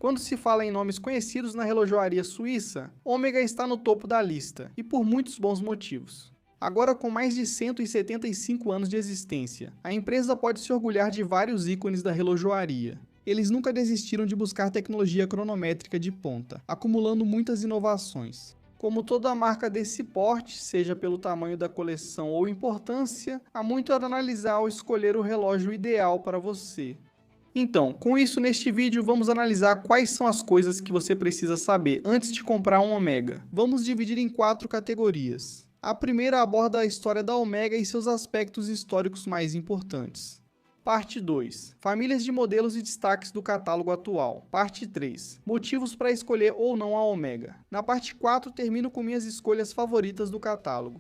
Quando se fala em nomes conhecidos na relojoaria suíça, Omega está no topo da lista, e por muitos bons motivos. Agora com mais de 175 anos de existência, a empresa pode se orgulhar de vários ícones da relojoaria. Eles nunca desistiram de buscar tecnologia cronométrica de ponta, acumulando muitas inovações. Como toda marca desse porte, seja pelo tamanho da coleção ou importância, há muito a analisar ao escolher o relógio ideal para você. Então, com isso neste vídeo vamos analisar quais são as coisas que você precisa saber antes de comprar um Omega. Vamos dividir em 4 categorias. A primeira aborda a história da Omega e seus aspectos históricos mais importantes. Parte 2. Famílias de modelos e destaques do catálogo atual. Parte 3. Motivos para escolher ou não a Omega. Na parte 4 termino com minhas escolhas favoritas do catálogo.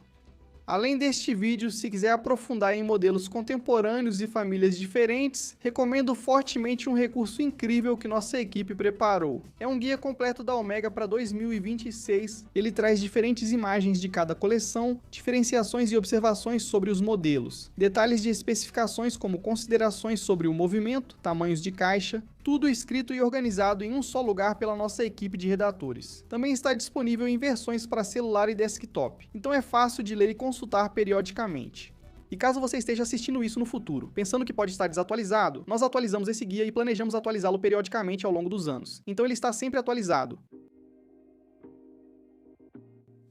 Além deste vídeo, se quiser aprofundar em modelos contemporâneos e famílias diferentes, recomendo fortemente um recurso incrível que nossa equipe preparou. É um guia completo da Omega para 2026, ele traz diferentes imagens de cada coleção, diferenciações e observações sobre os modelos, detalhes de especificações como considerações sobre o movimento, tamanhos de caixa, tudo escrito e organizado em um só lugar pela nossa equipe de redatores. Também está disponível em versões para celular e desktop, então é fácil de ler e consultar periodicamente. E caso você esteja assistindo isso no futuro, pensando que pode estar desatualizado, nós atualizamos esse guia e planejamos atualizá-lo periodicamente ao longo dos anos, então ele está sempre atualizado.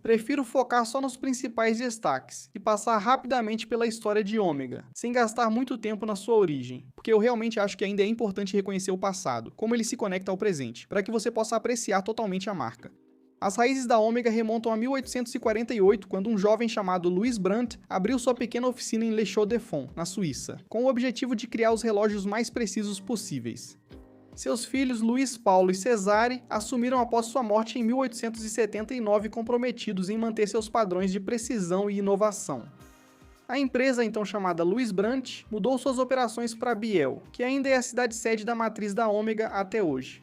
Prefiro focar só nos principais destaques e passar rapidamente pela história de Omega, sem gastar muito tempo na sua origem, porque eu realmente acho que ainda é importante reconhecer o passado, como ele se conecta ao presente, para que você possa apreciar totalmente a marca. As raízes da Omega remontam a 1848, quando um jovem chamado Louis Brandt abriu sua pequena oficina em Les Chaux-de-Fonds, na Suíça, com o objetivo de criar os relógios mais precisos possíveis. Seus filhos Luiz Paulo e Cesare assumiram após sua morte em 1879, comprometidos em manter seus padrões de precisão e inovação. A empresa, então chamada Louis Brandt, mudou suas operações para Biel, que ainda é a cidade-sede da matriz da Omega até hoje.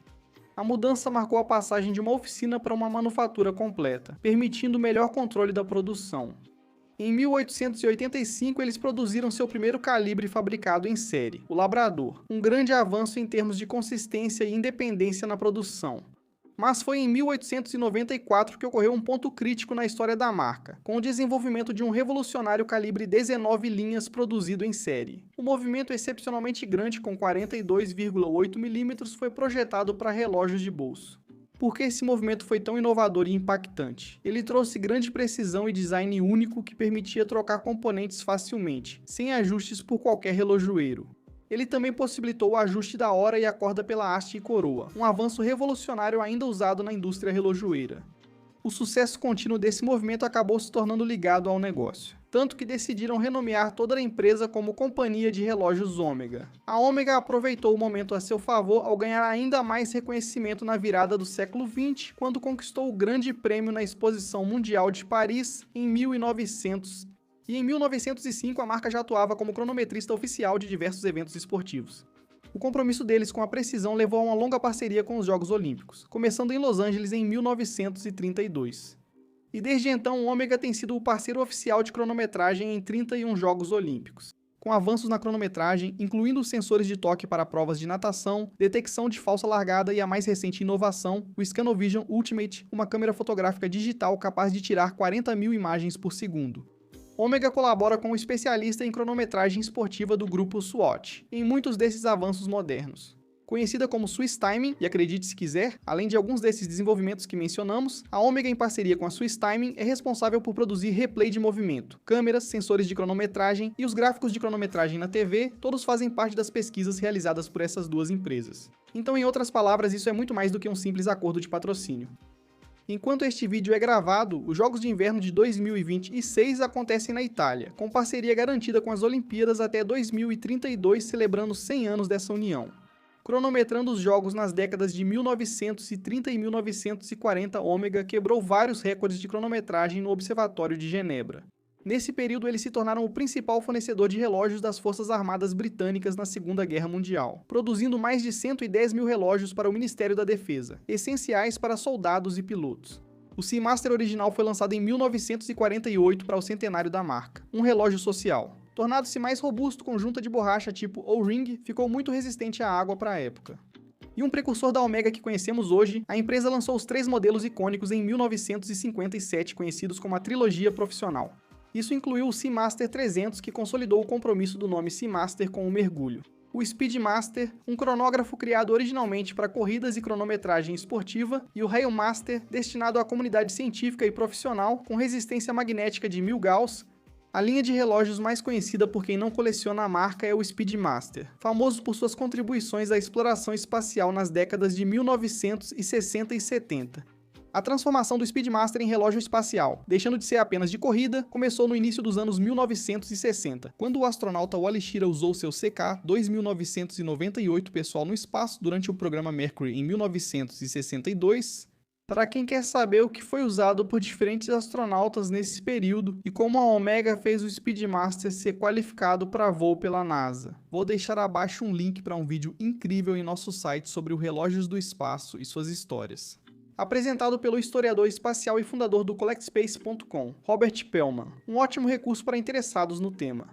A mudança marcou a passagem de uma oficina para uma manufatura completa, permitindo melhor controle da produção. Em 1885, eles produziram seu primeiro calibre fabricado em série, o Labrador, um grande avanço em termos de consistência e independência na produção. Mas foi em 1894 que ocorreu um ponto crítico na história da marca, com o desenvolvimento de um revolucionário calibre 19 linhas produzido em série. O movimento excepcionalmente grande, com 42,8 mm, foi projetado para relógios de bolso. Por que esse movimento foi tão inovador e impactante? Ele trouxe grande precisão e design único que permitia trocar componentes facilmente, sem ajustes por qualquer relojoeiro. Ele também possibilitou o ajuste da hora e a corda pela haste e coroa, um avanço revolucionário ainda usado na indústria relojoeira. O sucesso contínuo desse movimento acabou se tornando ligado ao negócio, tanto que decidiram renomear toda a empresa como Companhia de Relógios Omega. A Omega aproveitou o momento a seu favor ao ganhar ainda mais reconhecimento na virada do século XX, quando conquistou o Grande Prêmio na Exposição Mundial de Paris em 1900, e em 1905 a marca já atuava como cronometrista oficial de diversos eventos esportivos. O compromisso deles com a precisão levou a uma longa parceria com os Jogos Olímpicos, começando em Los Angeles em 1932. E desde então o Omega tem sido o parceiro oficial de cronometragem em 31 Jogos Olímpicos, com avanços na cronometragem, incluindo os sensores de toque para provas de natação, detecção de falsa largada e a mais recente inovação, o Scanovision Ultimate, uma câmera fotográfica digital capaz de tirar 40.000 imagens por segundo. Omega colabora com o especialista em cronometragem esportiva do grupo Swatch, em muitos desses avanços modernos. Conhecida como Swiss Timing, e acredite se quiser, além de alguns desses desenvolvimentos que mencionamos, a Omega em parceria com a Swiss Timing é responsável por produzir replay de movimento, câmeras, sensores de cronometragem e os gráficos de cronometragem na TV, todos fazem parte das pesquisas realizadas por essas duas empresas. Então, em outras palavras, isso é muito mais do que um simples acordo de patrocínio. Enquanto este vídeo é gravado, os Jogos de Inverno de 2026 acontecem na Itália, com parceria garantida com as Olimpíadas até 2032, celebrando 100 anos dessa união. Cronometrando os jogos nas décadas de 1930 e 1940, Omega quebrou vários recordes de cronometragem no Observatório de Genebra. Nesse período, eles se tornaram o principal fornecedor de relógios das Forças Armadas Britânicas na Segunda Guerra Mundial, produzindo mais de 110 mil relógios para o Ministério da Defesa, essenciais para soldados e pilotos. O Seamaster original foi lançado em 1948 para o centenário da marca, um relógio social. Tornado-se mais robusto com junta de borracha tipo O-Ring, ficou muito resistente à água para a época. E um precursor da Omega que conhecemos hoje, a empresa lançou os 3 modelos icônicos em 1957, conhecidos como a trilogia profissional. Isso incluiu o Seamaster 300, que consolidou o compromisso do nome Seamaster com o mergulho. O Speedmaster, um cronógrafo criado originalmente para corridas e cronometragem esportiva, e o Railmaster, destinado à comunidade científica e profissional, com resistência magnética de 1000 Gauss. A linha de relógios mais conhecida por quem não coleciona a marca é o Speedmaster, famoso por suas contribuições à exploração espacial nas décadas de 1960 e 70. A transformação do Speedmaster em relógio espacial, deixando de ser apenas de corrida, começou no início dos anos 1960, quando o astronauta Wally Schirra usou seu CK-2998 pessoal no espaço durante o programa Mercury em 1962. Para quem quer saber o que foi usado por diferentes astronautas nesse período e como a Omega fez o Speedmaster ser qualificado para voo pela NASA. Vou deixar abaixo um link para um vídeo incrível em nosso site sobre os relógios do espaço e suas histórias. Apresentado pelo historiador espacial e fundador do CollectSpace.com, Robert Pellman, um ótimo recurso para interessados no tema.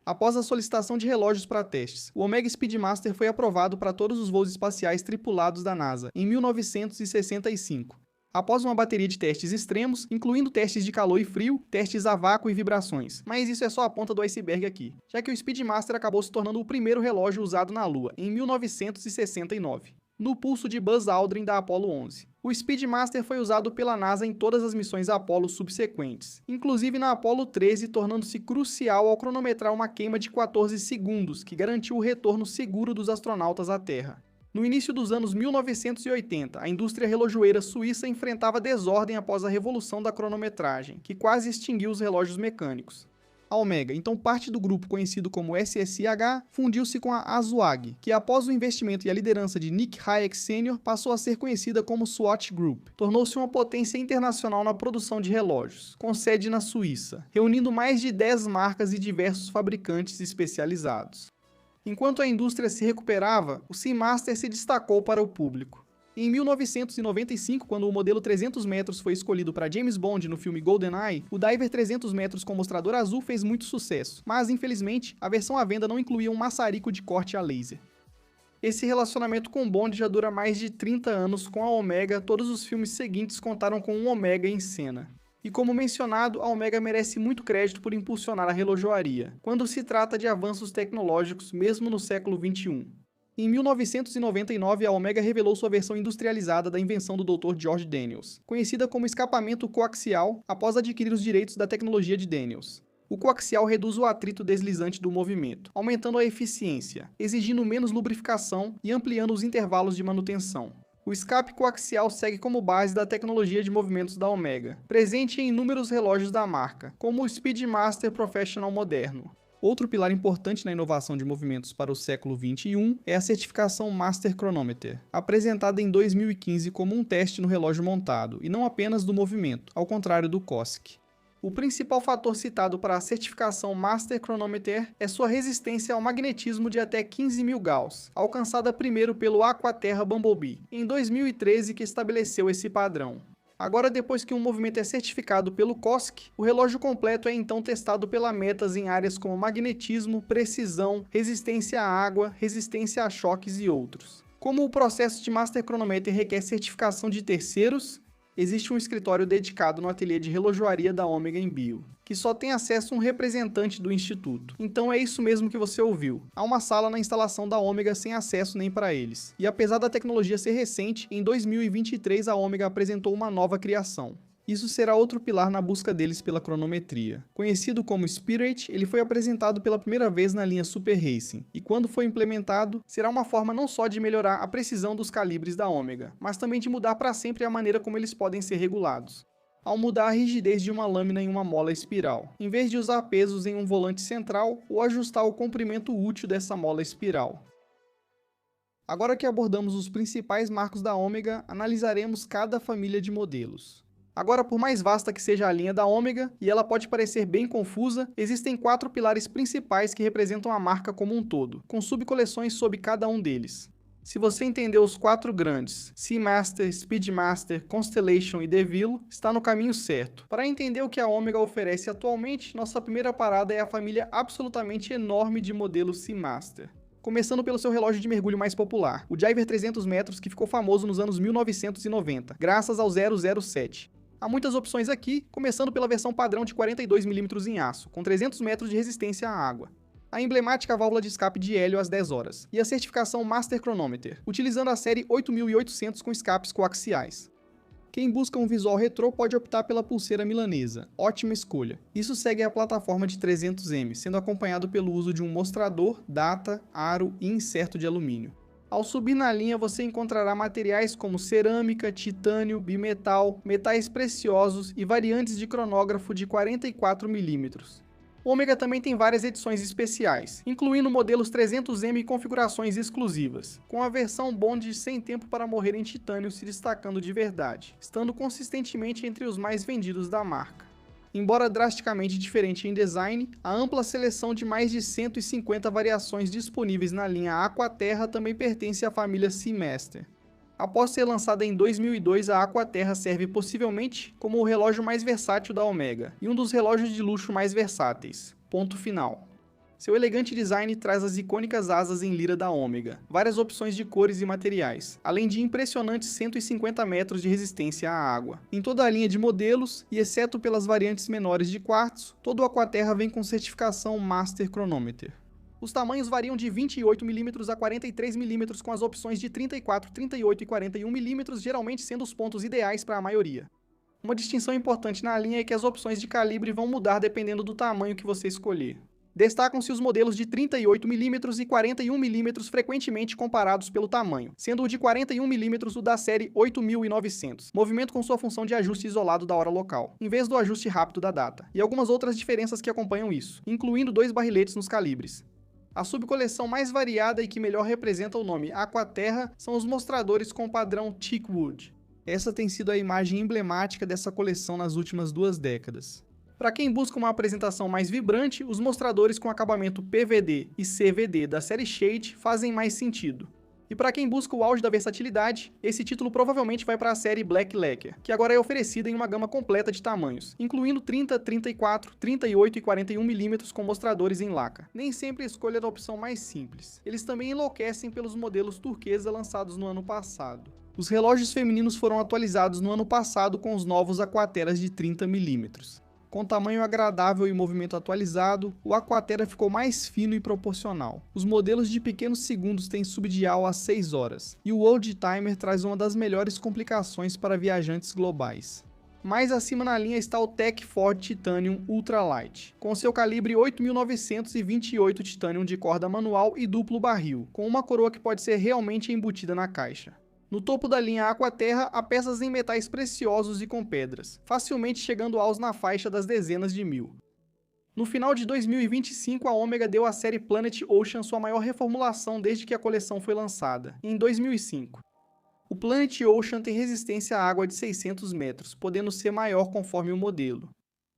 Após a solicitação de relógios para testes, o Omega Speedmaster foi aprovado para todos os voos espaciais tripulados da NASA em 1965. Após uma bateria de testes extremos, incluindo testes de calor e frio, testes a vácuo e vibrações. Mas isso é só a ponta do iceberg aqui, já que o Speedmaster acabou se tornando o primeiro relógio usado na Lua, em 1969. No pulso de Buzz Aldrin da Apollo 11. O Speedmaster foi usado pela NASA em todas as missões Apollo subsequentes, inclusive na Apollo 13, tornando-se crucial ao cronometrar uma queima de 14 segundos, que garantiu o retorno seguro dos astronautas à Terra. No início dos anos 1980, a indústria relojoeira suíça enfrentava desordem após a revolução da cronometragem, que quase extinguiu os relógios mecânicos. A Omega, então parte do grupo conhecido como SSIH, fundiu-se com a Azuag, que após o investimento e a liderança de Nick Hayek Sr., passou a ser conhecida como Swatch Group. Tornou-se uma potência internacional na produção de relógios, com sede na Suíça, reunindo mais de 10 marcas e diversos fabricantes especializados. Enquanto a indústria se recuperava, o Seamaster se destacou para o público. Em 1995, quando o modelo 300 metros foi escolhido para James Bond no filme GoldenEye, o Diver 300 metros com mostrador azul fez muito sucesso, mas infelizmente a versão à venda não incluía um maçarico de corte a laser. Esse relacionamento com Bond já dura mais de 30 anos. Com a Omega, todos os filmes seguintes contaram com um Omega em cena. E como mencionado, a Omega merece muito crédito por impulsionar a relojoaria, quando se trata de avanços tecnológicos mesmo no século XXI. Em 1999, a Omega revelou sua versão industrializada da invenção do Dr. George Daniels, conhecida como escapamento coaxial, após adquirir os direitos da tecnologia de Daniels. O coaxial reduz o atrito deslizante do movimento, aumentando a eficiência, exigindo menos lubrificação e ampliando os intervalos de manutenção. O escape coaxial segue como base da tecnologia de movimentos da Omega, presente em inúmeros relógios da marca, como o Speedmaster Professional moderno. Outro pilar importante na inovação de movimentos para o século XXI é a certificação Master Chronometer, apresentada em 2015 como um teste no relógio montado, e não apenas do movimento, ao contrário do COSC. O principal fator citado para a certificação Master Chronometer é sua resistência ao magnetismo de até 15.000 Gauss, alcançada primeiro pelo Aquaterra Bumblebee, em 2013, que estabeleceu esse padrão. Agora, depois que um movimento é certificado pelo COSC, o relógio completo é então testado pela Metas em áreas como magnetismo, precisão, resistência à água, resistência a choques e outros. Como o processo de Master Chronometer requer certificação de terceiros, existe um escritório dedicado no ateliê de relojoaria da Omega em Bio, que só tem acesso um representante do instituto. Então é isso mesmo que você ouviu. Há uma sala na instalação da Omega sem acesso nem para eles. E apesar da tecnologia ser recente, em 2023 a Omega apresentou uma nova criação. Isso será outro pilar na busca deles pela cronometria. Conhecido como Spirit, ele foi apresentado pela primeira vez na linha Super Racing, e quando for implementado, será uma forma não só de melhorar a precisão dos calibres da Omega, mas também de mudar para sempre a maneira como eles podem ser regulados. Ao mudar a rigidez de uma lâmina em uma mola espiral, em vez de usar pesos em um volante central ou ajustar o comprimento útil dessa mola espiral. Agora que abordamos os principais marcos da Omega, analisaremos cada família de modelos. Agora, por mais vasta que seja a linha da Omega, e ela pode parecer bem confusa, existem 4 pilares principais que representam a marca como um todo, com subcoleções sob cada um deles. Se você entendeu os 4 grandes, Seamaster, Speedmaster, Constellation e DeVille, está no caminho certo. Para entender o que a Omega oferece atualmente, nossa primeira parada é a família absolutamente enorme de modelos Seamaster. Começando pelo seu relógio de mergulho mais popular, o Diver 300 metros, que ficou famoso nos anos 1990, graças ao 007. Há muitas opções aqui, começando pela versão padrão de 42 mm em aço, com 300 metros de resistência à água. A emblemática válvula de escape de hélio às 10 horas, e a certificação Master Chronometer, utilizando a série 8800 com escapes coaxiais. Quem busca um visual retrô pode optar pela pulseira milanesa, ótima escolha. Isso segue a plataforma de 300M, sendo acompanhado pelo uso de um mostrador, data, aro e inserto de alumínio. Ao subir na linha você encontrará materiais como cerâmica, titânio, bimetal, metais preciosos e variantes de cronógrafo de 44 mm. O Omega também tem várias edições especiais, incluindo modelos 300M e configurações exclusivas, com a versão Bond sem tempo para morrer em titânio se destacando de verdade, estando consistentemente entre os mais vendidos da marca. Embora drasticamente diferente em design, a ampla seleção de mais de 150 variações disponíveis na linha Aquaterra também pertence à família Seamaster. Após ser lançada em 2002, a Aquaterra serve possivelmente como o relógio mais versátil da Omega, e um dos relógios de luxo mais versáteis. Ponto final. Seu elegante design traz as icônicas asas em lira da Omega, várias opções de cores e materiais, além de impressionantes 150 metros de resistência à água. Em toda a linha de modelos, e exceto pelas variantes menores de quartzo, todo o Aquaterra vem com certificação Master Chronometer. Os tamanhos variam de 28 mm a 43 mm com as opções de 34, 38 e 41 mm geralmente sendo os pontos ideais para a maioria. Uma distinção importante na linha é que as opções de calibre vão mudar dependendo do tamanho que você escolher. Destacam-se os modelos de 38 mm e 41 mm frequentemente comparados pelo tamanho, sendo o de 41 mm o da série 8900, movimento com sua função de ajuste isolado da hora local, em vez do ajuste rápido da data, e algumas outras diferenças que acompanham isso, incluindo 2 barriletes nos calibres. A subcoleção mais variada e que melhor representa o nome Aquaterra são os mostradores com o padrão Teakwood. Essa tem sido a imagem emblemática dessa coleção nas últimas 2 décadas. Para quem busca uma apresentação mais vibrante, os mostradores com acabamento PVD e CVD da série Shade fazem mais sentido. E para quem busca o auge da versatilidade, esse título provavelmente vai para a série Black Lacquer, que agora é oferecida em uma gama completa de tamanhos, incluindo 30, 34, 38 e 41 mm com mostradores em laca. Nem sempre escolha a opção mais simples. Eles também enlouquecem pelos modelos turquesa lançados no ano passado. Os relógios femininos foram atualizados no ano passado com os novos Aquaterras de 30 mm. Com tamanho agradável e movimento atualizado, o Aquaterra ficou mais fino e proporcional. Os modelos de pequenos segundos têm subdial a 6 horas, e o Old Timer traz uma das melhores complicações para viajantes globais. Mais acima na linha está o Tech Ford Titanium Ultralight, com seu calibre 8928 Titanium de corda manual e duplo barril, com uma coroa que pode ser realmente embutida na caixa. No topo da linha Aquaterra há peças em metais preciosos e com pedras, facilmente chegando aos na faixa das dezenas de mil. No final de 2025, a Omega deu à série Planet Ocean sua maior reformulação desde que a coleção foi lançada, em 2005. O Planet Ocean tem resistência à água de 600 metros, podendo ser maior conforme o modelo.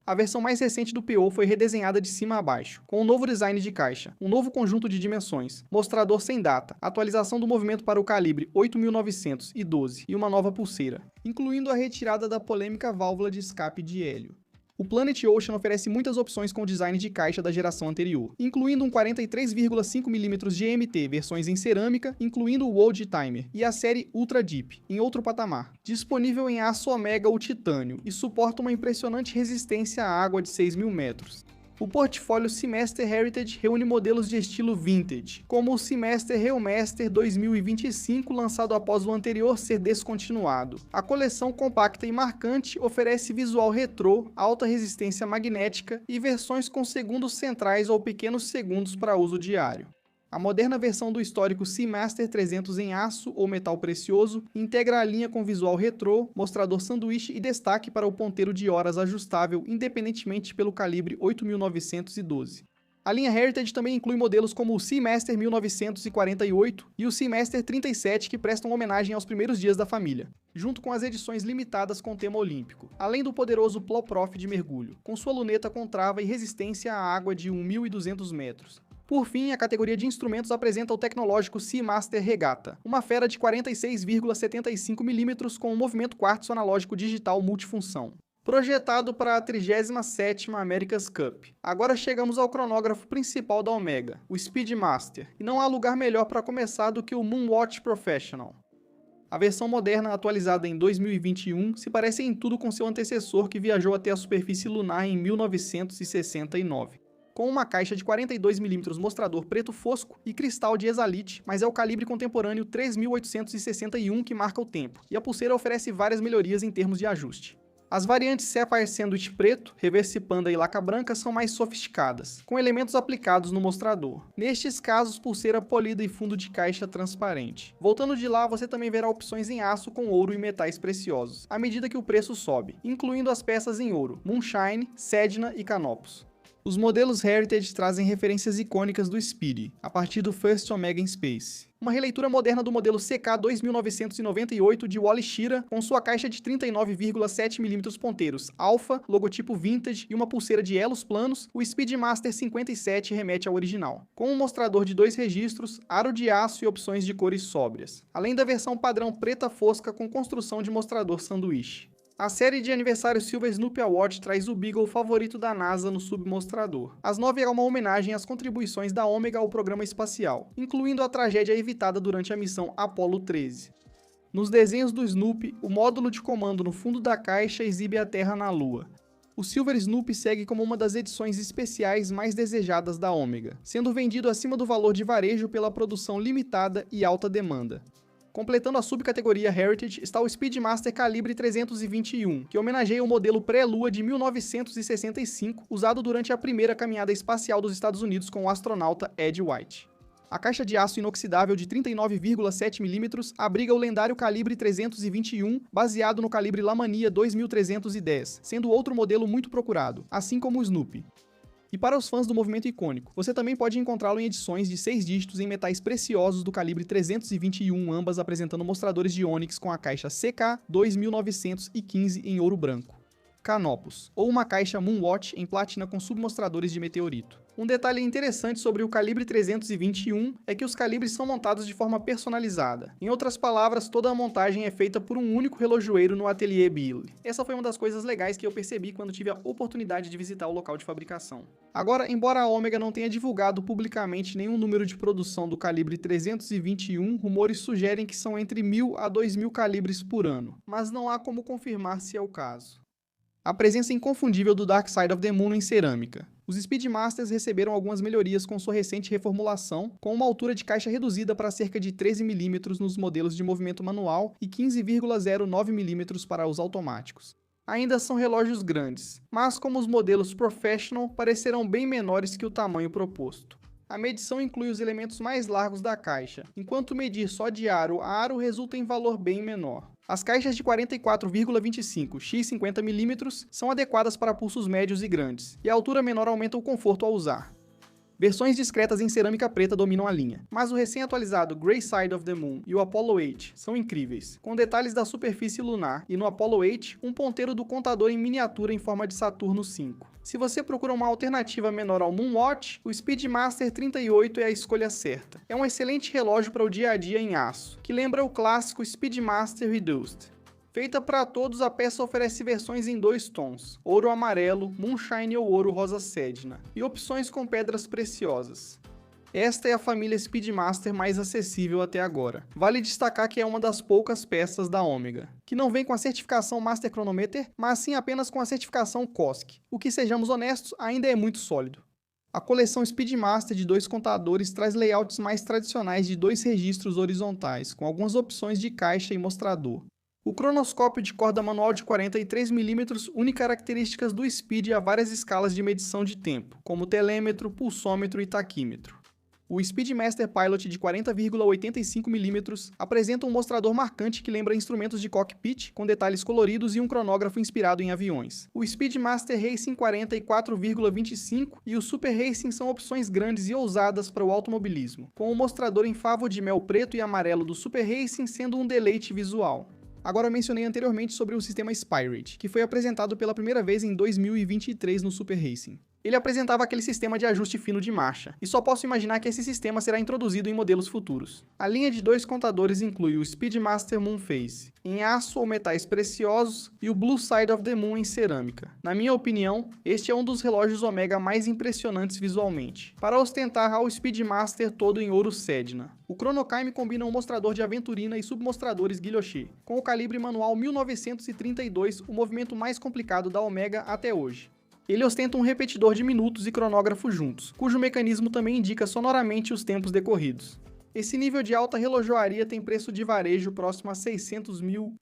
A versão mais recente do PO foi redesenhada de cima a baixo, com um novo design de caixa, um novo conjunto de dimensões, mostrador sem data, atualização do movimento para o calibre 8912 e uma nova pulseira, incluindo a retirada da polêmica válvula de escape de hélio. O Planet Ocean oferece muitas opções com o design de caixa da geração anterior, incluindo um 43,5 mm GMT, versões em cerâmica, incluindo o Old Timer, e a série Ultra Deep, em outro patamar. Disponível em aço Omega ou titânio, e suporta uma impressionante resistência à água de 6.000 metros. O portfólio Seamaster Heritage reúne modelos de estilo vintage, como o Seamaster Realmaster 2025, lançado após o anterior ser descontinuado. A coleção compacta e marcante oferece visual retrô, alta resistência magnética e versões com segundos centrais ou pequenos segundos para uso diário. A moderna versão do histórico Seamaster 300 em aço ou metal precioso integra a linha com visual retrô, mostrador sanduíche e destaque para o ponteiro de horas ajustável independentemente pelo calibre 8912. A linha Heritage também inclui modelos como o Seamaster 1948 e o Seamaster 37 que prestam homenagem aos primeiros dias da família, junto com as edições limitadas com tema olímpico, além do poderoso Ploprof de mergulho, com sua luneta com trava e resistência à água de 1.200 metros. Por fim, a categoria de instrumentos apresenta o tecnológico Seamaster Regatta, uma fera de 46,75 mm com um movimento quartzo analógico digital multifunção. Projetado para a 37ª America's Cup. Agora chegamos ao cronógrafo principal da Omega, o Speedmaster, e não há lugar melhor para começar do que o Moonwatch Professional. A versão moderna, atualizada em 2021, se parece em tudo com seu antecessor que viajou até a superfície lunar em 1969. Com uma caixa de 42mm mostrador preto fosco e cristal de exalite, mas é o calibre contemporâneo 3861 que marca o tempo, e a pulseira oferece várias melhorias em termos de ajuste. As variantes Sapphire Sandwich preto, Reverse Panda e Laca branca são mais sofisticadas, com elementos aplicados no mostrador. Nestes casos, pulseira polida e fundo de caixa transparente. Voltando de lá, você também verá opções em aço com ouro e metais preciosos, à medida que o preço sobe, incluindo as peças em ouro, Moonshine, Sedna e Canopus. Os modelos Heritage trazem referências icônicas do Speedy, a partir do First Omega in Space. Uma releitura moderna do modelo CK2998 de Wally Schirra, com sua caixa de 39,7mm ponteiros, alfa, logotipo vintage e uma pulseira de elos planos, o Speedmaster 57 remete ao original, com um mostrador de 2 registros, aro de aço e opções de cores sóbrias, além da versão padrão preta fosca com construção de mostrador sanduíche. A série de aniversário Silver Snoopy Award traz o Beagle favorito da NASA no submostrador. As 9 é uma homenagem às contribuições da Omega ao programa espacial, incluindo a tragédia evitada durante a missão Apollo 13. Nos desenhos do Snoopy, o módulo de comando no fundo da caixa exibe a Terra na Lua. O Silver Snoopy segue como uma das edições especiais mais desejadas da Omega, sendo vendido acima do valor de varejo pela produção limitada e alta demanda. Completando a subcategoria Heritage está o Speedmaster calibre 321, que homenageia o modelo pré-lua de 1965, usado durante a primeira caminhada espacial dos Estados Unidos com o astronauta Ed White. A caixa de aço inoxidável de 39,7mm abriga o lendário calibre 321, baseado no calibre Lamania 2310, sendo outro modelo muito procurado, assim como o Snoopy. E para os fãs do movimento icônico, você também pode encontrá-lo em edições de 6 dígitos em metais preciosos do calibre 321, ambas apresentando mostradores de ônix com a caixa CK2915 em ouro branco. Canopus, ou uma caixa Moonwatch em platina com submostradores de meteorito. Um detalhe interessante sobre o calibre 321 é que os calibres são montados de forma personalizada. Em outras palavras, toda a montagem é feita por um único relojoeiro no ateliê Billy. Essa foi uma das coisas legais que eu percebi quando tive a oportunidade de visitar o local de fabricação. Agora, embora a Omega não tenha divulgado publicamente nenhum número de produção do calibre 321, rumores sugerem que são entre 1.000 a 2.000 calibres por ano, mas não há como confirmar se é o caso. A presença inconfundível do Dark Side of the Moon em cerâmica. Os Speedmasters receberam algumas melhorias com sua recente reformulação, com uma altura de caixa reduzida para cerca de 13mm nos modelos de movimento manual e 15,09mm para os automáticos. Ainda são relógios grandes, mas como os modelos Professional, parecerão bem menores que o tamanho proposto. A medição inclui os elementos mais largos da caixa, enquanto medir só de aro a aro resulta em valor bem menor. As caixas de 44,25 x 50mm são adequadas para pulsos médios e grandes, e a altura menor aumenta o conforto ao usar. Versões discretas em cerâmica preta dominam a linha, mas o recém-atualizado Grey Side of the Moon e o Apollo 8 são incríveis, com detalhes da superfície lunar e no Apollo 8 um ponteiro do contador em miniatura em forma de Saturno V. Se você procura uma alternativa menor ao Moonwatch, o Speedmaster 38 é a escolha certa. É um excelente relógio para o dia a dia em aço, que lembra o clássico Speedmaster Reduced. Feita para todos, a peça oferece versões em 2 tons, ouro amarelo, Moonshine ou ouro rosa Sedna, e opções com pedras preciosas. Esta é a família Speedmaster mais acessível até agora. Vale destacar que é uma das poucas peças da Omega, que não vem com a certificação Master Chronometer, mas sim apenas com a certificação COSC, o que, sejamos honestos, ainda é muito sólido. A coleção Speedmaster de 2 contadores traz layouts mais tradicionais de 2 registros horizontais, com algumas opções de caixa e mostrador. O cronoscópio de corda manual de 43mm une características do Speed a várias escalas de medição de tempo, como telêmetro, pulsômetro e taquímetro. O Speedmaster Pilot de 40,85mm apresenta um mostrador marcante que lembra instrumentos de cockpit, com detalhes coloridos e um cronógrafo inspirado em aviões. O Speedmaster Racing 44,25 e o Super Racing são opções grandes e ousadas para o automobilismo, com o mostrador em favo de mel preto e amarelo do Super Racing sendo um deleite visual. Agora, mencionei anteriormente sobre o sistema Spirate, que foi apresentado pela primeira vez em 2023 no Super Racing. Ele apresentava aquele sistema de ajuste fino de marcha, e só posso imaginar que esse sistema será introduzido em modelos futuros. A linha de 2 contadores inclui o Speedmaster Moonface, em aço ou metais preciosos, e o Blue Side of the Moon em cerâmica. Na minha opinião, este é um dos relógios Omega mais impressionantes visualmente, para ostentar ao Speedmaster todo em ouro Sedna. O Chronokime combina um mostrador de aventurina e submostradores Guilloche, com o calibre manual 1932, o movimento mais complicado da Omega até hoje. Ele ostenta um repetidor de minutos e cronógrafo juntos, cujo mecanismo também indica sonoramente os tempos decorridos. Esse nível de alta relojoaria tem preço de varejo próximo a 600 mil.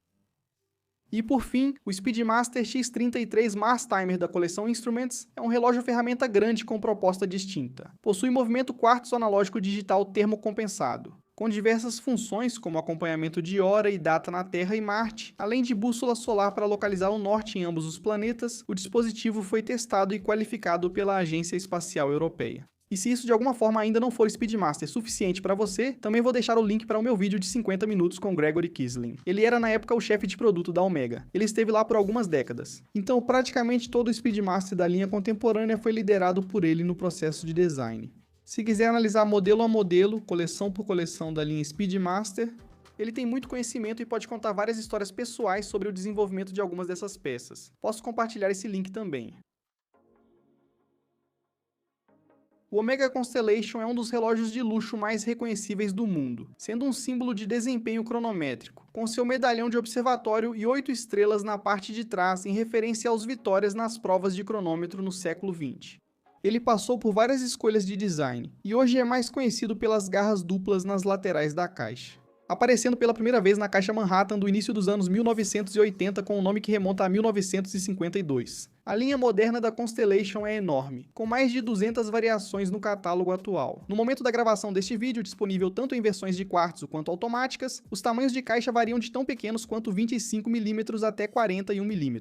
E por fim, o Speedmaster X33 Mars Timer da coleção Instruments é um relógio ferramenta grande com proposta distinta. Possui movimento quartzo analógico digital termocompensado, com diversas funções como acompanhamento de hora e data na Terra e Marte, além de bússola solar para localizar o norte em ambos os planetas. O dispositivo foi testado e qualificado pela Agência Espacial Europeia. E se isso de alguma forma ainda não for Speedmaster suficiente para você, também vou deixar o link para o meu vídeo de 50 minutos com Gregory Kisling. Ele era na época o chefe de produto da Omega. Ele esteve lá por algumas décadas. Então praticamente todo o Speedmaster da linha contemporânea foi liderado por ele no processo de design. Se quiser analisar modelo a modelo, coleção por coleção da linha Speedmaster, ele tem muito conhecimento e pode contar várias histórias pessoais sobre o desenvolvimento de algumas dessas peças. Posso compartilhar esse link também. O Omega Constellation é um dos relógios de luxo mais reconhecíveis do mundo, sendo um símbolo de desempenho cronométrico, com seu medalhão de observatório e 8 estrelas na parte de trás em referência aos vitórias nas provas de cronômetro no século XX. Ele passou por várias escolhas de design, e hoje é mais conhecido pelas garras duplas nas laterais da caixa, aparecendo pela primeira vez na caixa Manhattan do início dos anos 1980 com um nome que remonta a 1952. A linha moderna da Constellation é enorme, com mais de 200 variações no catálogo atual. No momento da gravação deste vídeo, disponível tanto em versões de quartzo quanto automáticas, os tamanhos de caixa variam de tão pequenos quanto 25 mm até 41 mm.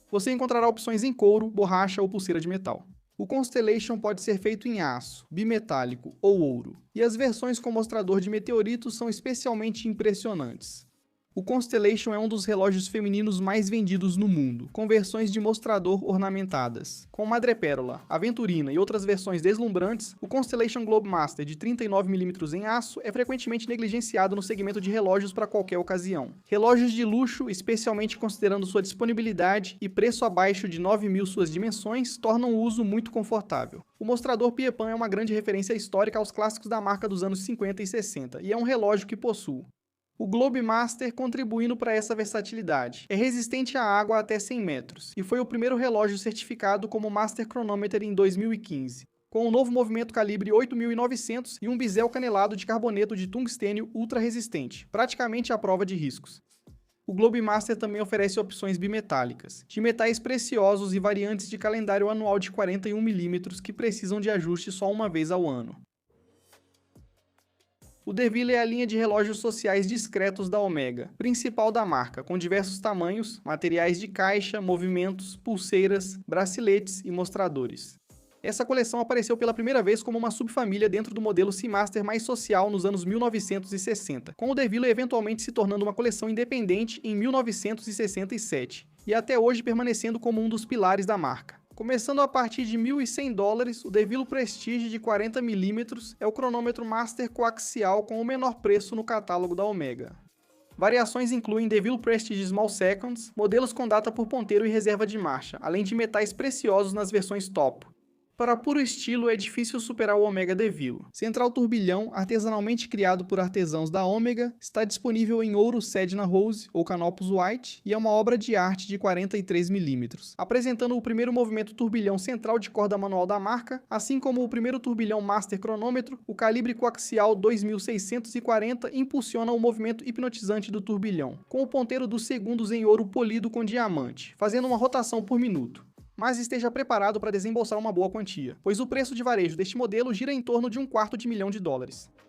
Você encontrará opções em couro, borracha ou pulseira de metal. O Constellation pode ser feito em aço, bimetálico ou ouro, e as versões com mostrador de meteoritos são especialmente impressionantes. O Constellation é um dos relógios femininos mais vendidos no mundo, com versões de mostrador ornamentadas. Com madrepérola, aventurina e outras versões deslumbrantes, o Constellation Globemaster de 39 mm em aço é frequentemente negligenciado no segmento de relógios para qualquer ocasião. Relógios de luxo, especialmente considerando sua disponibilidade e preço abaixo de 9.000 suas dimensões, tornam o uso muito confortável. O mostrador Piepan é uma grande referência histórica aos clássicos da marca dos anos 50 e 60, e é um relógio que possui o Globemaster contribuindo para essa versatilidade. É resistente à água até 100 metros, e foi o primeiro relógio certificado como Master Chronometer em 2015, com um novo movimento calibre 8.900 e um bisel canelado de carboneto de tungstênio ultra resistente, praticamente à prova de riscos. O Globemaster também oferece opções bimetálicas, de metais preciosos e variantes de calendário anual de 41 mm que precisam de ajuste só uma vez ao ano. O DeVille é a linha de relógios sociais discretos da Omega, principal da marca, com diversos tamanhos, materiais de caixa, movimentos, pulseiras, braceletes e mostradores. Essa coleção apareceu pela primeira vez como uma subfamília dentro do modelo Seamaster mais social nos anos 1960, com o DeVille eventualmente se tornando uma coleção independente em 1967, e até hoje permanecendo como um dos pilares da marca. Começando a partir de $1.100, o DeVille Prestige de 40 mm é o cronômetro Master coaxial com o menor preço no catálogo da Omega. Variações incluem DeVille Prestige Small Seconds, modelos com data por ponteiro e reserva de marcha, além de metais preciosos nas versões top. Para puro estilo, é difícil superar o Omega DeVille. Central turbilhão, artesanalmente criado por artesãos da Omega, está disponível em ouro Sedna Rose ou Canopus White e é uma obra de arte de 43 mm, apresentando o primeiro movimento turbilhão central de corda manual da marca, assim como o primeiro turbilhão Master cronômetro. O calibre coaxial 2640 impulsiona o movimento hipnotizante do turbilhão, com o ponteiro dos segundos em ouro polido com diamante, fazendo uma rotação por minuto. Mas esteja preparado para desembolsar uma boa quantia, pois o preço de varejo deste modelo gira em torno de $250 mil.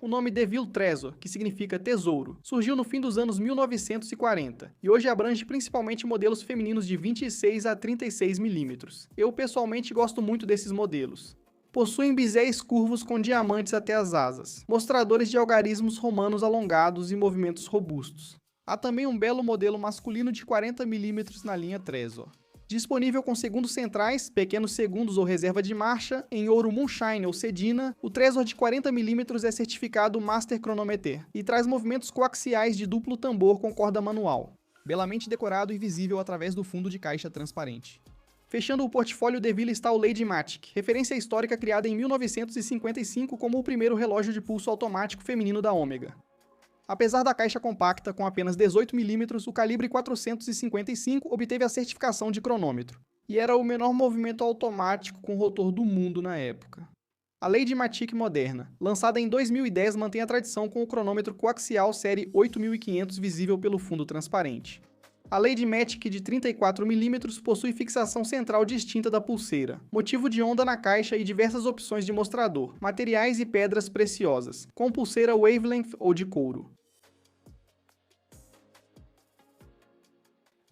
O nome DeVille Trezor, que significa tesouro, surgiu no fim dos anos 1940, e hoje abrange principalmente modelos femininos de 26 a 36 mm. Eu pessoalmente gosto muito desses modelos. Possuem biséis curvos com diamantes até as asas, mostradores de algarismos romanos alongados e movimentos robustos. Há também um belo modelo masculino de 40 mm na linha Trezor. Disponível com segundos centrais, pequenos segundos ou reserva de marcha, em ouro Moonshine ou Sedina, o Trezor de 40mm é certificado Master Chronometer e traz movimentos coaxiais de duplo tambor com corda manual, belamente decorado e visível através do fundo de caixa transparente. Fechando o portfólio Deville está o Ladymatic, referência histórica criada em 1955 como o primeiro relógio de pulso automático feminino da Omega. Apesar da caixa compacta com apenas 18mm, o calibre 455 obteve a certificação de cronômetro, e era o menor movimento automático com rotor do mundo na época. A Ladymatic moderna, lançada em 2010, mantém a tradição com o cronômetro coaxial série 8500 visível pelo fundo transparente. A Ladymatic de 34mm possui fixação central distinta da pulseira, motivo de onda na caixa e diversas opções de mostrador, materiais e pedras preciosas, com pulseira wavelength ou de couro.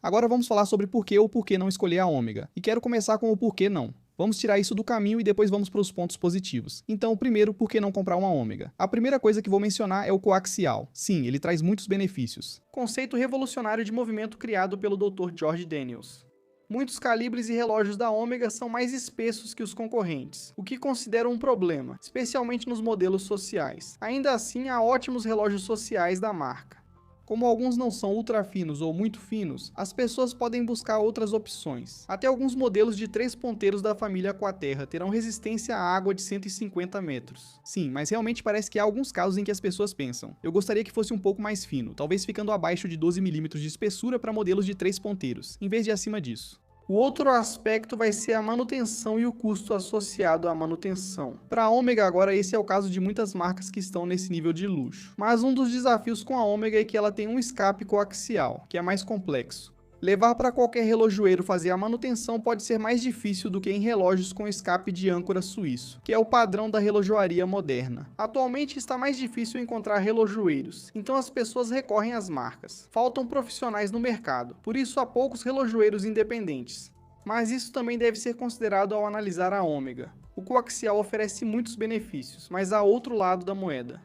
Agora vamos falar sobre por que ou por que não escolher a Omega, e quero começar com o por que não. Vamos tirar isso do caminho e depois vamos para os pontos positivos. Então, primeiro, por que não comprar uma Omega? A primeira coisa que vou mencionar é o coaxial. Sim, ele traz muitos benefícios. Conceito revolucionário de movimento criado pelo Dr. George Daniels. Muitos calibres e relógios da Omega são mais espessos que os concorrentes, o que considero um problema, especialmente nos modelos sociais. Ainda assim, há ótimos relógios sociais da marca. Como alguns não são ultra finos ou muito finos, as pessoas podem buscar outras opções. Até alguns modelos de 3 ponteiros da família Aquaterra terão resistência à água de 150 metros. Sim, mas realmente parece que há alguns casos em que as pessoas pensam: eu gostaria que fosse um pouco mais fino, talvez ficando abaixo de 12mm de espessura para modelos de 3 ponteiros, em vez de acima disso. O outro aspecto vai ser a manutenção e o custo associado à manutenção. Para a Omega agora, esse é o caso de muitas marcas que estão nesse nível de luxo. Mas um dos desafios com a Omega é que ela tem um escape coaxial, que é mais complexo. Levar para qualquer relojoeiro fazer a manutenção pode ser mais difícil do que em relógios com escape de âncora suíço, que é o padrão da relojoaria moderna. Atualmente está mais difícil encontrar relojoeiros, então as pessoas recorrem às marcas. Faltam profissionais no mercado, por isso há poucos relojoeiros independentes. Mas isso também deve ser considerado ao analisar a Omega. O coaxial oferece muitos benefícios, mas há outro lado da moeda.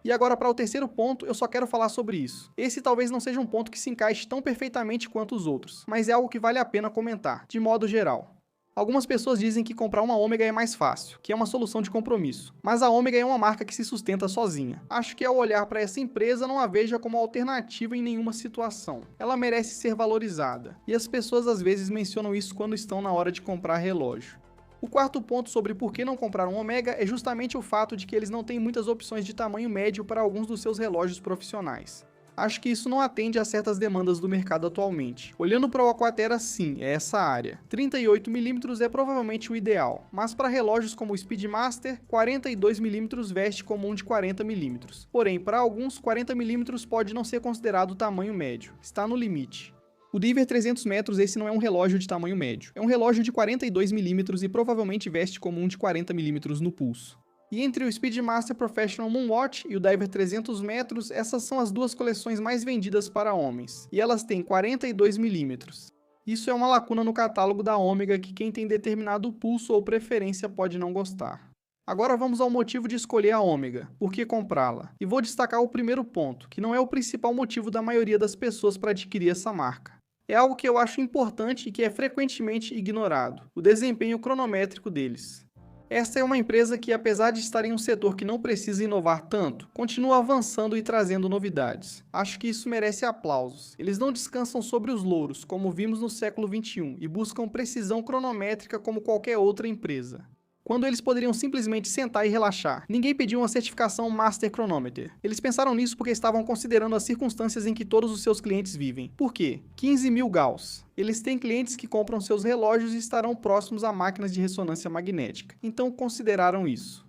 E agora para o terceiro ponto, eu só quero falar sobre isso. Esse talvez não seja um ponto que se encaixe tão perfeitamente quanto os outros, mas é algo que vale a pena comentar, de modo geral. Algumas pessoas dizem que comprar uma Omega é mais fácil, que é uma solução de compromisso, mas a Omega é uma marca que se sustenta sozinha. Acho que ao olhar para essa empresa não a veja como alternativa em nenhuma situação. Ela merece ser valorizada, e as pessoas às vezes mencionam isso quando estão na hora de comprar relógio. O quarto ponto sobre por que não comprar um Omega é justamente o fato de que eles não têm muitas opções de tamanho médio para alguns dos seus relógios profissionais. Acho que isso não atende a certas demandas do mercado atualmente. Olhando para o Aquaterra, sim, é essa área. 38mm é provavelmente o ideal, mas para relógios como o Speedmaster, 42mm veste como um de 40mm. Porém, para alguns, 40mm pode não ser considerado tamanho médio, está no limite. O Diver 300 metros esse não é um relógio de tamanho médio, é um relógio de 42mm e provavelmente veste como um de 40mm no pulso. E entre o Speedmaster Professional Moonwatch e o Diver 300 metros, essas são as duas coleções mais vendidas para homens, e elas têm 42mm. Isso é uma lacuna no catálogo da Omega que quem tem determinado pulso ou preferência pode não gostar. Agora vamos ao motivo de escolher a Omega, por que comprá-la? E vou destacar o primeiro ponto, que não é o principal motivo da maioria das pessoas para adquirir essa marca. É algo que eu acho importante e que é frequentemente ignorado, o desempenho cronométrico deles. Esta é uma empresa que, apesar de estar em um setor que não precisa inovar tanto, continua avançando e trazendo novidades. Acho que isso merece aplausos. Eles não descansam sobre os louros, como vimos no século XXI, e buscam precisão cronométrica como qualquer outra empresa, quando eles poderiam simplesmente sentar e relaxar. Ninguém pediu uma certificação Master Chronometer. Eles pensaram nisso porque estavam considerando as circunstâncias em que todos os seus clientes vivem. Por quê? 15.000 Gauss. Eles têm clientes que compram seus relógios e estarão próximos a máquinas de ressonância magnética. Então consideraram isso.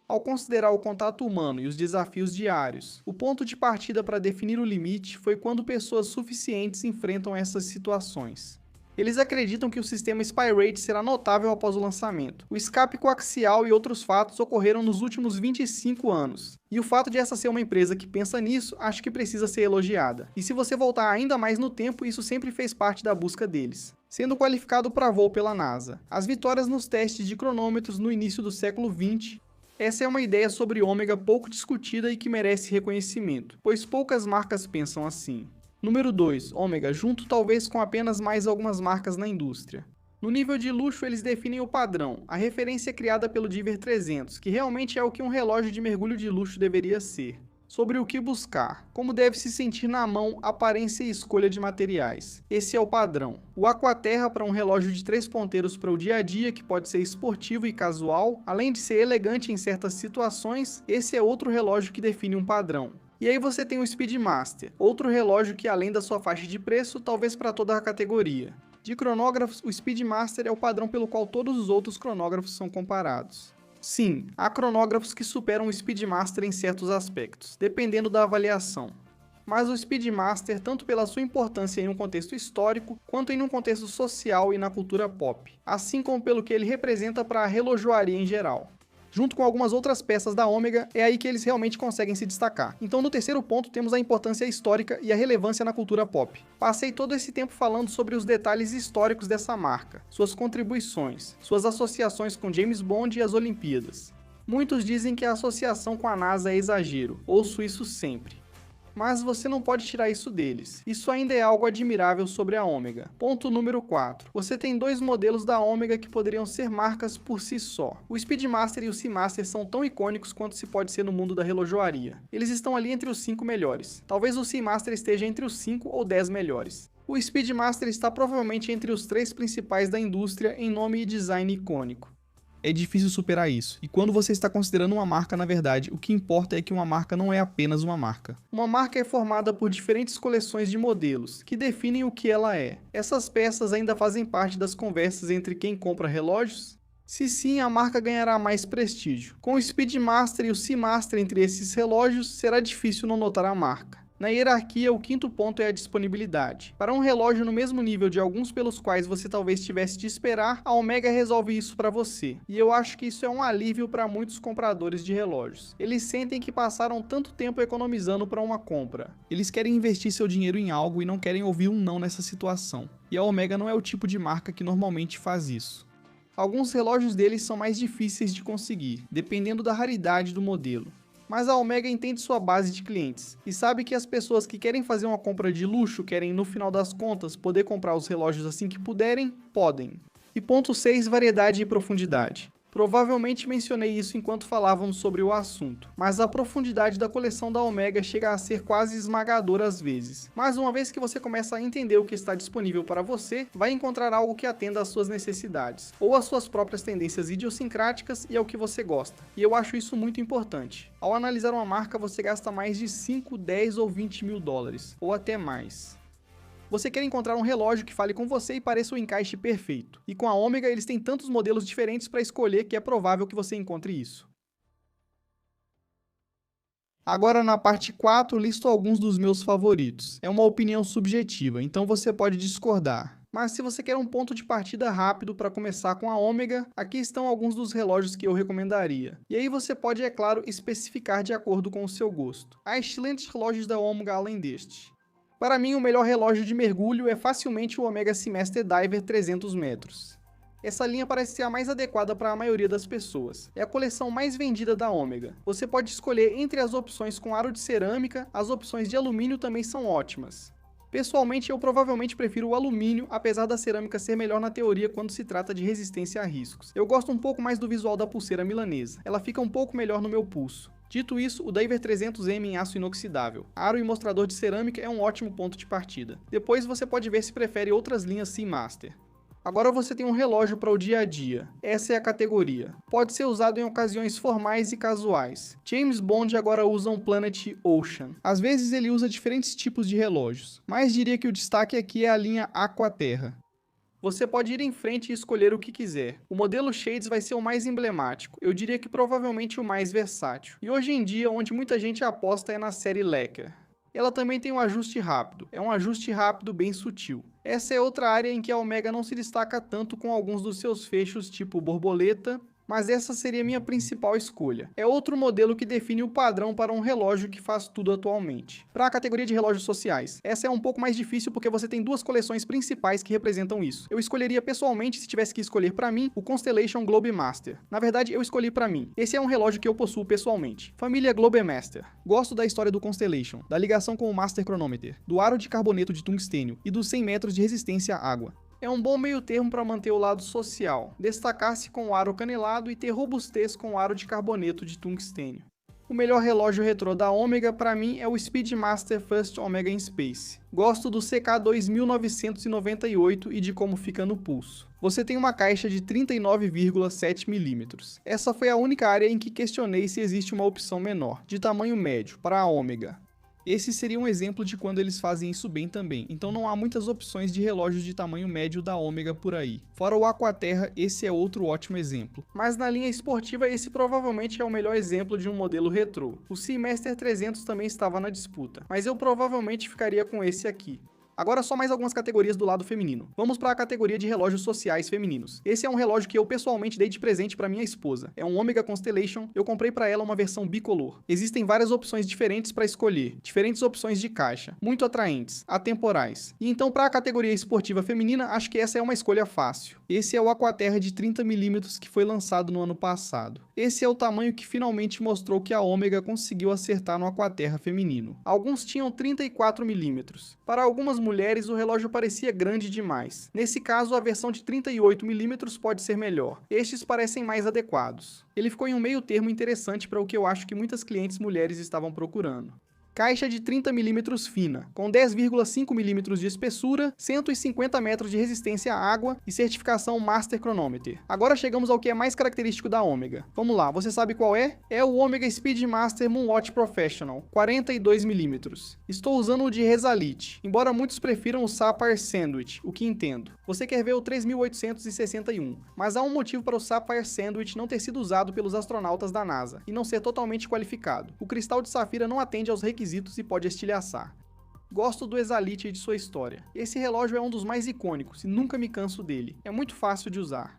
Ao considerar o contato humano e os desafios diários, o ponto de partida para definir o limite foi quando pessoas suficientes enfrentam essas situações. Eles acreditam que o sistema Spyrate será notável após o lançamento. O escape coaxial e outros fatos ocorreram nos últimos 25 anos. E o fato de essa ser uma empresa que pensa nisso, acho que precisa ser elogiada. E se você voltar ainda mais no tempo, isso sempre fez parte da busca deles. Sendo qualificado para voo pela NASA. As vitórias nos testes de cronômetros no início do século XX. Essa é uma ideia sobre Omega pouco discutida e que merece reconhecimento, pois poucas marcas pensam assim. Número 2, Ômega, junto talvez com apenas mais algumas marcas na indústria. No nível de luxo, eles definem o padrão, a referência criada pelo Diver 300, que realmente é o que um relógio de mergulho de luxo deveria ser. Sobre o que buscar, como deve se sentir na mão, aparência e escolha de materiais. Esse é o padrão. O Aquaterra para um relógio de 3 ponteiros para o dia a dia, que pode ser esportivo e casual, além de ser elegante em certas situações, esse é outro relógio que define um padrão. E aí você tem o Speedmaster, outro relógio que além da sua faixa de preço, talvez para toda a categoria. De cronógrafos, o Speedmaster é o padrão pelo qual todos os outros cronógrafos são comparados. Sim, há cronógrafos que superam o Speedmaster em certos aspectos, dependendo da avaliação. Mas o Speedmaster, tanto pela sua importância em um contexto histórico, quanto em um contexto social e na cultura pop, assim como pelo que ele representa para a relojoaria em geral. Junto com algumas outras peças da Ômega, é aí que eles realmente conseguem se destacar. Então no terceiro ponto temos a importância histórica e a relevância na cultura pop. Passei todo esse tempo falando sobre os detalhes históricos dessa marca, suas contribuições, suas associações com James Bond e as Olimpíadas. Muitos dizem que a associação com a NASA é exagero, ouço isso sempre. Mas você não pode tirar isso deles. Isso ainda é algo admirável sobre a Ômega. Ponto número 4. Você tem dois modelos da Ômega que poderiam ser marcas por si só. O Speedmaster e o Seamaster são tão icônicos quanto se pode ser no mundo da relojoaria. Eles estão ali entre os 5 melhores. Talvez o Seamaster esteja entre os 5 ou 10 melhores. O Speedmaster está provavelmente entre os 3 principais da indústria em nome e design icônico. É difícil superar isso, e quando você está considerando uma marca, na verdade, o que importa é que uma marca não é apenas uma marca. Uma marca é formada por diferentes coleções de modelos, que definem o que ela é. Essas peças ainda fazem parte das conversas entre quem compra relógios? Se sim, a marca ganhará mais prestígio. Com o Speedmaster e o Seamaster entre esses relógios, será difícil não notar a marca. Na hierarquia, o quinto ponto é a disponibilidade. Para um relógio no mesmo nível de alguns pelos quais você talvez tivesse de esperar, a Ômega resolve isso para você. E eu acho que isso é um alívio para muitos compradores de relógios. Eles sentem que passaram tanto tempo economizando para uma compra. Eles querem investir seu dinheiro em algo e não querem ouvir um não nessa situação. E a Ômega não é o tipo de marca que normalmente faz isso. Alguns relógios deles são mais difíceis de conseguir, dependendo da raridade do modelo. Mas a Ômega entende sua base de clientes e sabe que as pessoas que querem fazer uma compra de luxo querem, no final das contas, poder comprar os relógios assim que puderem, podem. E ponto 6, variedade e profundidade. Provavelmente mencionei isso enquanto falávamos sobre o assunto, mas a profundidade da coleção da Ômega chega a ser quase esmagadora às vezes. Mas uma vez que você começa a entender o que está disponível para você, vai encontrar algo que atenda às suas necessidades, ou às suas próprias tendências idiosincráticas e ao que você gosta. E eu acho isso muito importante. Ao analisar uma marca, você gasta mais de 5, 10 ou 20 mil dólares, ou até mais. Você quer encontrar um relógio que fale com você e pareça o encaixe perfeito. E com a Ômega eles têm tantos modelos diferentes para escolher que é provável que você encontre isso. Agora na parte 4 listo alguns dos meus favoritos. É uma opinião subjetiva, então você pode discordar. Mas se você quer um ponto de partida rápido para começar com a Ômega, aqui estão alguns dos relógios que eu recomendaria. E aí você pode, é claro, especificar de acordo com o seu gosto. Há excelentes relógios da Ômega além deste. Para mim, o melhor relógio de mergulho é facilmente o Omega Seamaster Diver 300 metros. Essa linha parece ser a mais adequada para a maioria das pessoas. É a coleção mais vendida da Ômega. Você pode escolher entre as opções com aro de cerâmica, as opções de alumínio também são ótimas. Pessoalmente, eu provavelmente prefiro o alumínio, apesar da cerâmica ser melhor na teoria quando se trata de resistência a riscos. Eu gosto um pouco mais do visual da pulseira milanesa. Ela fica um pouco melhor no meu pulso. Dito isso, o Diver 300M em aço inoxidável, aro e mostrador de cerâmica é um ótimo ponto de partida. Depois você pode ver se prefere outras linhas Seamaster. Agora você tem um relógio para o dia a dia. Essa é a categoria. Pode ser usado em ocasiões formais e casuais. James Bond agora usa um Planet Ocean. Às vezes ele usa diferentes tipos de relógios, mas diria que o destaque aqui é a linha Aquaterra. Você pode ir em frente e escolher o que quiser. O modelo Shades vai ser o mais emblemático, eu diria que provavelmente o mais versátil. E hoje em dia, onde muita gente aposta é na série Leica. Ela também tem um ajuste rápido, é um ajuste rápido bem sutil. Essa é outra área em que a Ômega não se destaca tanto com alguns dos seus fechos tipo borboleta, mas essa seria minha principal escolha. É outro modelo que define o padrão para um relógio que faz tudo atualmente. Para a categoria de relógios sociais, essa é um pouco mais difícil porque você tem duas coleções principais que representam isso. Eu escolheria pessoalmente, se tivesse que escolher para mim, o Constellation Globemaster. Na verdade, eu escolhi para mim. Esse é um relógio que eu possuo pessoalmente. Família Globemaster. Gosto da história do Constellation, da ligação com o Master Chronometer, do aro de carboneto de tungstênio e dos 100 metros de resistência à água. É um bom meio termo para manter o lado social, destacar-se com o aro canelado e ter robustez com o aro de carboneto de tungstênio. O melhor relógio retrô da Omega para mim é o Speedmaster First Omega in Space. Gosto do CK2998 e de como fica no pulso. Você tem uma caixa de 39,7 mm. Essa foi a única área em que questionei se existe uma opção menor, de tamanho médio, para a Omega. Esse seria um exemplo de quando eles fazem isso bem também, então não há muitas opções de relógios de tamanho médio da Omega por aí. Fora o Aquaterra, esse é outro ótimo exemplo. Mas na linha esportiva, esse provavelmente é o melhor exemplo de um modelo retrô. O Seamaster 300 também estava na disputa, mas eu provavelmente ficaria com esse aqui. Agora só mais algumas categorias do lado feminino. Vamos para a categoria de relógios sociais femininos. Esse é um relógio que eu pessoalmente dei de presente para minha esposa. É um Omega Constellation, eu comprei para ela uma versão bicolor. Existem várias opções diferentes para escolher, diferentes opções de caixa, muito atraentes, atemporais. E então para a categoria esportiva feminina, acho que essa é uma escolha fácil. Esse é o Aquaterra de 30 mm que foi lançado no ano passado. Esse é o tamanho que finalmente mostrou que a Omega conseguiu acertar no Aquaterra feminino. Alguns tinham 34 mm. Para algumas mulheres, o relógio parecia grande demais. Nesse caso, a versão de 38 mm pode ser melhor. Estes parecem mais adequados. Ele ficou em um meio termo interessante para o que eu acho que muitas clientes mulheres estavam procurando. Caixa de 30 mm fina, com 10,5 mm de espessura, 150 metros de resistência à água e certificação Master Chronometer. Agora chegamos ao que é mais característico da Omega. Vamos lá, você sabe qual é? É o Omega Speedmaster Moonwatch Professional, 42 mm. Estou usando o de Resalite, embora muitos prefiram o Sapphire Sandwich, o que entendo. Você quer ver o 3861, mas há um motivo para o Sapphire Sandwich não ter sido usado pelos astronautas da NASA e não ser totalmente qualificado. O cristal de safira não atende aos requisitos e pode estilhaçar. Gosto do Exalite e de sua história. Esse relógio é um dos mais icônicos e nunca me canso dele. É muito fácil de usar.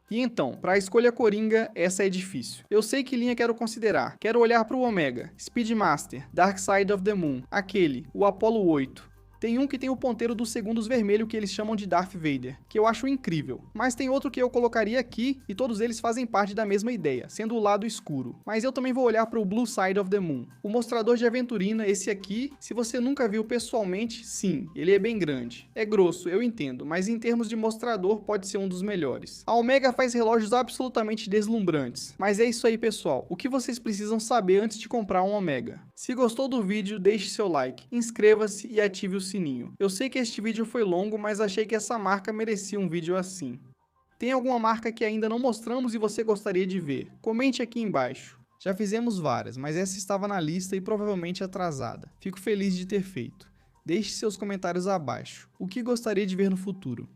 E então, para a escolha coringa, essa é difícil. Eu sei que linha quero considerar. Quero olhar para o Omega, Speedmaster, Dark Side of the Moon, aquele, o Apollo 8. Tem um que tem o ponteiro dos segundos vermelho que eles chamam de Darth Vader, que eu acho incrível. Mas tem outro que eu colocaria aqui e todos eles fazem parte da mesma ideia, sendo o lado escuro. Mas eu também vou olhar para o Blue Side of the Moon. O mostrador de aventurina, esse aqui, se você nunca viu pessoalmente, sim, ele é bem grande. É grosso, eu entendo, mas em termos de mostrador pode ser um dos melhores. A Omega faz relógios absolutamente deslumbrantes. Mas é isso aí, pessoal. O que vocês precisam saber antes de comprar um Omega? Se gostou do vídeo, deixe seu like, inscreva-se e ative o sininho. Eu sei que este vídeo foi longo, mas achei que essa marca merecia um vídeo assim. Tem alguma marca que ainda não mostramos e você gostaria de ver? Comente aqui embaixo. Já fizemos várias, mas essa estava na lista e provavelmente atrasada. Fico feliz de ter feito. Deixe seus comentários abaixo. O que gostaria de ver no futuro?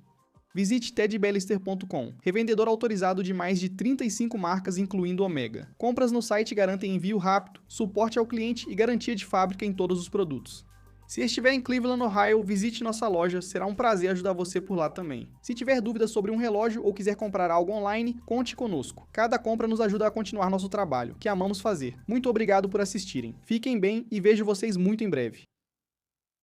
Visite tedbellister.com, revendedor autorizado de mais de 35 marcas incluindo Omega. Compras no site garantem envio rápido, suporte ao cliente e garantia de fábrica em todos os produtos. Se estiver em Cleveland, Ohio, visite nossa loja, será um prazer ajudar você por lá também. Se tiver dúvidas sobre um relógio ou quiser comprar algo online, conte conosco. Cada compra nos ajuda a continuar nosso trabalho, que amamos fazer. Muito obrigado por assistirem. Fiquem bem e vejo vocês muito em breve.